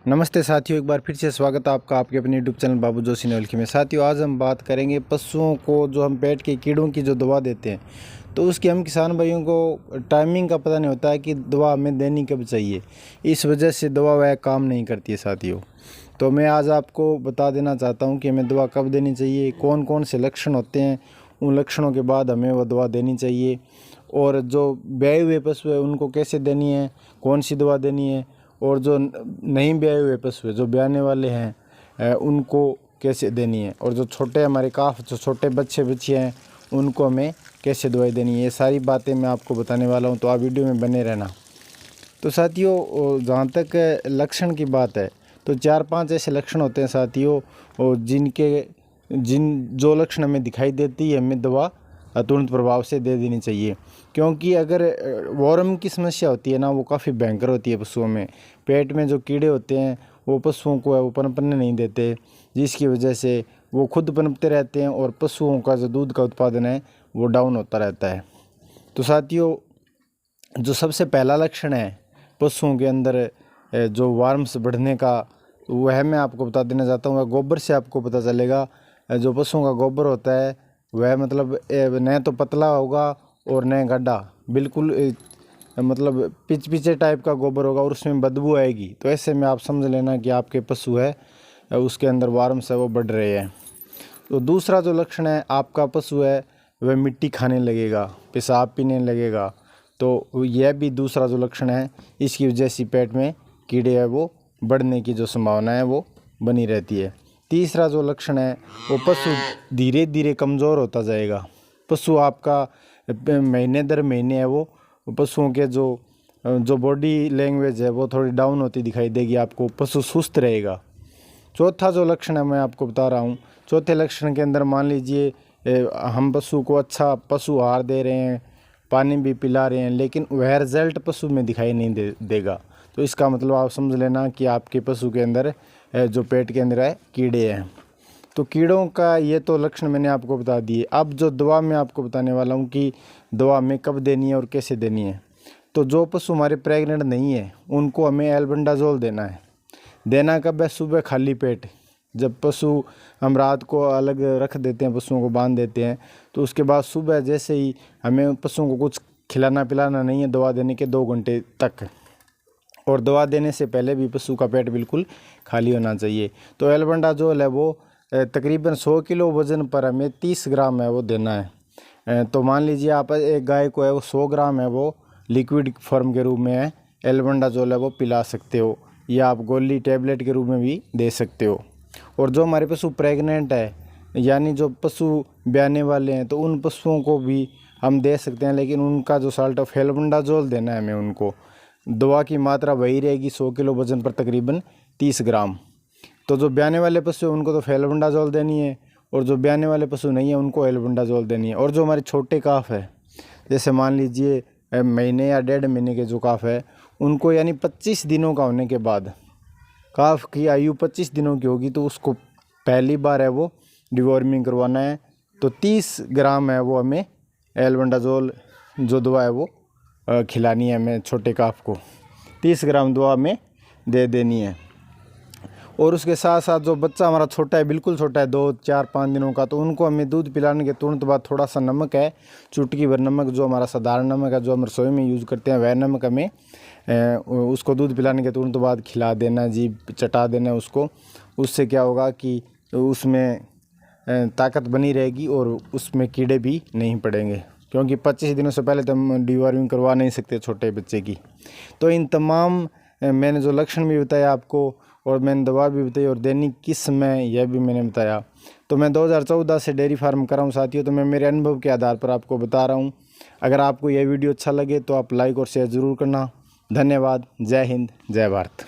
नमस्ते साथियों, एक बार फिर से स्वागत है आपका आपके अपने यूट्यूब चैनल बाबू जोशी नवलखी में। साथियों, आज हम बात करेंगे पशुओं को जो हम पेट के कीड़ों की जो दवा देते हैं, तो उसकी हम किसान भाइयों को टाइमिंग का पता नहीं होता है कि दवा हमें देनी कब चाहिए। इस वजह से दवा वह काम नहीं करती है साथियों। तो मैं आज आपको बता देना चाहता हूँ कि हमें दवा कब देनी चाहिए, कौन कौन से लक्षण होते हैं, उन लक्षणों के बाद हमें वह दवा देनी चाहिए, और जो ब्याए हुए पशु है उनको कैसे देनी है, कौन सी दवा देनी है, और जो नहीं ब्याए हुए पशु है, जो ब्याने वाले हैं, उनको कैसे देनी है, और जो छोटे हमारे काफ जो छोटे बच्चे हैं उनको हमें कैसे दवाई देनी है। ये सारी बातें मैं आपको बताने वाला हूँ, तो आप वीडियो में बने रहना। तो साथियों, जहाँ तक लक्षण की बात है, तो 4-5 ऐसे लक्षण होते हैं साथियों, और जो लक्षण हमें दिखाई देती है हमें दवा तुरंत प्रभाव से दे देनी चाहिए। क्योंकि अगर वॉर्म की समस्या होती है ना, वो काफ़ी भयंकर होती है पशुओं में। पेट में जो कीड़े होते हैं वो पशुओं को वो पनपने नहीं देते, जिसकी वजह से वो खुद पनपते रहते हैं और पशुओं का जो दूध का उत्पादन है वो डाउन होता रहता है। तो साथियों, जो सबसे पहला लक्षण है पशुओं के अंदर जो वार्म्स बढ़ने का, वह मैं आपको बता देना चाहता हूँ। वह गोबर से आपको पता चलेगा। जो पशुओं का गोबर होता है वह मतलब न तो पतला होगा और न गाढ़ा, बिल्कुल मतलब पिचपिचे टाइप का गोबर होगा और उसमें बदबू आएगी। तो ऐसे में आप समझ लेना कि आपके पशु है उसके अंदर वार्म्स है वो बढ़ रहे हैं। तो दूसरा जो लक्षण है, आपका पशु है वह मिट्टी खाने लगेगा, पेशाब पीने लगेगा। तो यह भी दूसरा जो लक्षण है, इसकी वजह से पेट में कीड़े है वो बढ़ने की जो संभावना है वो बनी रहती है। तीसरा जो लक्षण है, वो पशु धीरे धीरे कमज़ोर होता जाएगा। पशु आपका महीने दर महीने है वो पशुओं के जो बॉडी लैंग्वेज है वो थोड़ी डाउन होती दिखाई देगी आपको, पशु सुस्त रहेगा। चौथा जो लक्षण है मैं आपको बता रहा हूँ, चौथे लक्षण के अंदर मान लीजिए हम पशु को अच्छा पशु आहार दे रहे हैं, पानी भी पिला रहे हैं, लेकिन वह रिजल्ट पशु में दिखाई नहीं देगा। तो इसका मतलब आप समझ लेना कि आपके पशु के अंदर जो पेट के अंदर है कीड़े हैं। तो कीड़ों का ये तो लक्षण मैंने आपको बता दिए। अब जो दवा मैं आपको बताने वाला हूँ कि दवा हमें कब देनी है और कैसे देनी है। तो जो पशु हमारे प्रेग्नेंट नहीं है उनको हमें एल्बेंडाजोल देना है। देना कब है? सुबह खाली पेट। जब पशु हम रात को अलग रख देते हैं, पशुओं को बांध देते हैं, तो उसके बाद सुबह जैसे ही हमें पशुओं को कुछ खिलाना पिलाना नहीं है दवा देने के 2 घंटे तक, और दवा देने से पहले भी पशु का पेट बिल्कुल खाली होना चाहिए। तो एल्बेंडाजोल है वो तकरीबन 100 किलो वज़न पर हमें 30 ग्राम है वो देना है। तो मान लीजिए आप एक गाय को है वो 100 ग्राम है वो लिक्विड फॉर्म के रूप में है एल्बेंडाजोल है वो पिला सकते हो, या आप गोली टैबलेट के रूप में भी दे सकते हो। और जो हमारे पशु प्रेग्नेंट है, यानी जो पशु ब्याने वाले हैं, तो उन पशुओं को भी हम दे सकते हैं, लेकिन उनका जो साल्ट ऑफ एल्बेंडाजोल देना है हमें उनको। दवा की मात्रा वही रहेगी 100 किलो वज़न पर तकरीबन 30 ग्राम। तो जो ब्याने वाले पशु है उनको तो एल्बेंडाजोल देनी है, और जो ब्याने वाले पशु नहीं है उनको एल्बेंडाजोल देनी है। और जो हमारे छोटे काफ है, जैसे मान लीजिए महीने या 1.5 महीने के जो काफ है उनको, यानी 25 दिनों का होने के बाद, काफ की आयु 25 दिनों की होगी तो उसको पहली बार है वो डिवॉर्मिंग करवाना है। तो 30 ग्राम है वो हमें एल्बेंडाजोल जो दवा है वो खिलानी है हमें छोटे काफ को। 30 ग्राम दवा में दे देनी है। और उसके साथ साथ जो बच्चा हमारा छोटा है, बिल्कुल छोटा है, 2, 4, 5 दिनों का, तो उनको हमें दूध पिलाने के तुरंत बाद थोड़ा सा नमक है, चुटकी भर नमक, जो हमारा साधारण नमक है जो हम रसोई में यूज़ करते हैं, वह नमक हमें उसको दूध पिलाने के तुरंत बाद खिला देना, जीभ चटा देना उसको। उससे क्या होगा कि उसमें ताकत बनी रहेगी और उसमें कीड़े भी नहीं पड़ेंगे, क्योंकि 25 दिनों से पहले तो हम डिवॉर्मिंग करवा नहीं सकते छोटे बच्चे की। तो इन तमाम मैंने जो लक्षण भी बताया आपको, और मैंने दवा भी बताई, और दैनिक किस समय यह भी मैंने बताया। तो मैं 2014 से डेयरी फार्म कर रहा हूँ साथियों, तो मैं मेरे अनुभव के आधार पर आपको बता रहा हूँ। अगर आपको यह वीडियो अच्छा लगे तो आप लाइक और शेयर ज़रूर करना। धन्यवाद। जय हिंद, जय भारत।